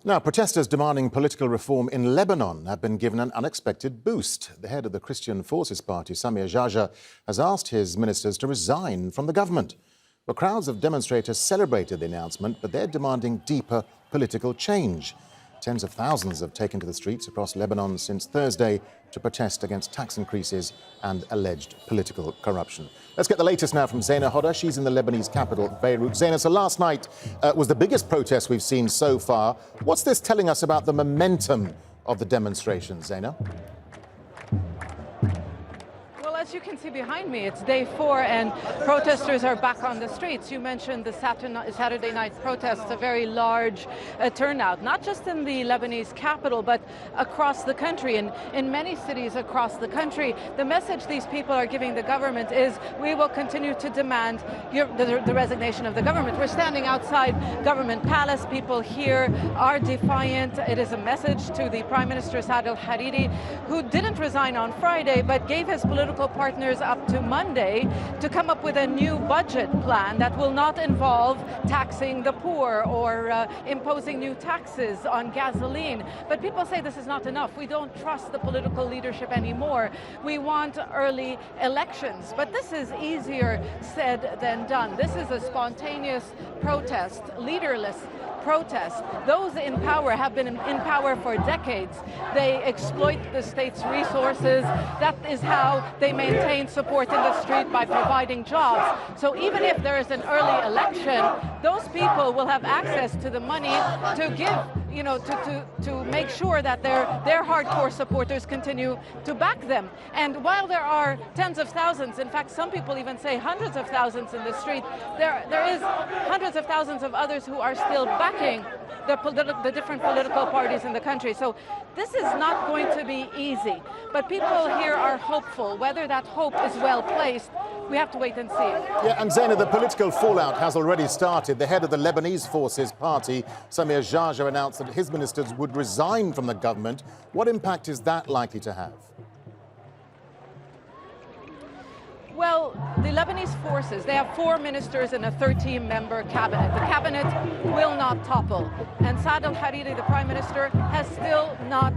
Now, protesters demanding political reform in Lebanon have been given an unexpected boost. The head of the Christian Forces party, Samir Geagea, has asked his ministers to resign from the government. Well, crowds of demonstrators celebrated the announcement, but they're demanding deeper political change. Tens of thousands have taken to the streets across Lebanon since Thursday to protest against tax increases and alleged political corruption. Let's get the latest now from Zeina Khodr. She's in the Lebanese capital, Beirut. Zeina, so last night was the biggest protest we've seen so far. What's this telling us about the momentum of the demonstrations, Zeina? As you can see behind me, it's day 4 and protesters are back on the streets. You mentioned the Saturday night protests, a very large turnout, not just in the Lebanese capital, but across the country and in many cities across the country. The message these people are giving the government is we will continue to demand the resignation of the government. We're standing outside Government Palace. People here are defiant. It is a message to the Prime Minister Saad al-Hariri, who didn't resign on Friday, but gave his political partners up to Monday to come up with a new budget plan that will not involve taxing the poor or imposing new taxes on gasoline. But people say this is not enough. We don't trust the political leadership anymore. We want early elections. But this is easier said than done. This is a spontaneous protest, leaderless protest. Those in power have been in power for decades. They exploit the state's resources. That is how they maintain support in the street, by providing jobs. So even if there is an early election, those people will have access to the money to give, to make sure that their hardcore supporters continue to back them. And while there are tens of thousands, in fact, some people even say hundreds of thousands in the street, there is hundreds of thousands of others who are still backing the different political parties in the country. So this is not going to be easy. But people here are hopeful. Whether that hope is well placed, we have to wait and see. Yeah, and Zeina, the political fallout has already started. The head of the Lebanese Forces party, Samir Geagea, announced that his ministers would resign from the government. What impact is that likely to have? Well, the Lebanese Forces, they have 4 ministers in a 13-member cabinet. The cabinet will not topple. And Saad al-Hariri, the prime minister, has still not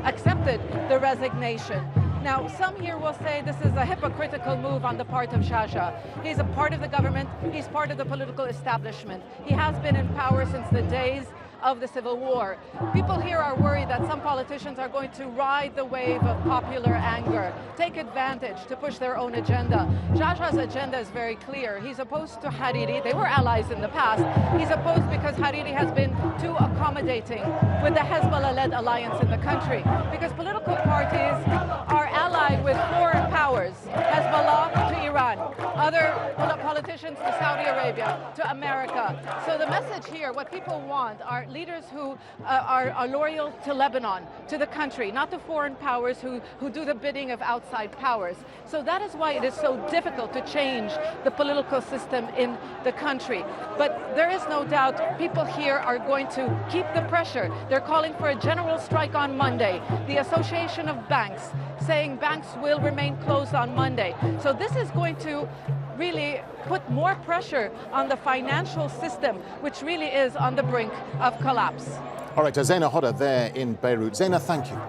accepted the resignation. Now, some here will say this is a hypocritical move on the part of Geagea. He's a part of the government. He's part of the political establishment. He has been in power since the days of the civil war. People here are worried that some politicians are going to ride the wave of popular anger, take advantage to push their own agenda. Geagea's agenda is very clear. He's opposed to Hariri. They were allies in the past. He's opposed because Hariri has been too accommodating with the Hezbollah-led alliance in the country. Because political parties are allied with foreign powers, Hezbollah to Iran, other politicians to Saudi Arabia, to America. So the message here, what people want are leaders who are loyal to Lebanon, to the country, not to foreign powers who do the bidding of outside powers. So that is why it is so difficult to change the political system in the country. But there is no doubt people here are going to keep the pressure. They're calling for a general strike on Monday. The Association of Banks saying banks will remain closed on Monday. So this is going to really put more pressure on the financial system, which really is on the brink of collapse. All right, Zeina Khodr there in Beirut. Zeina, thank you.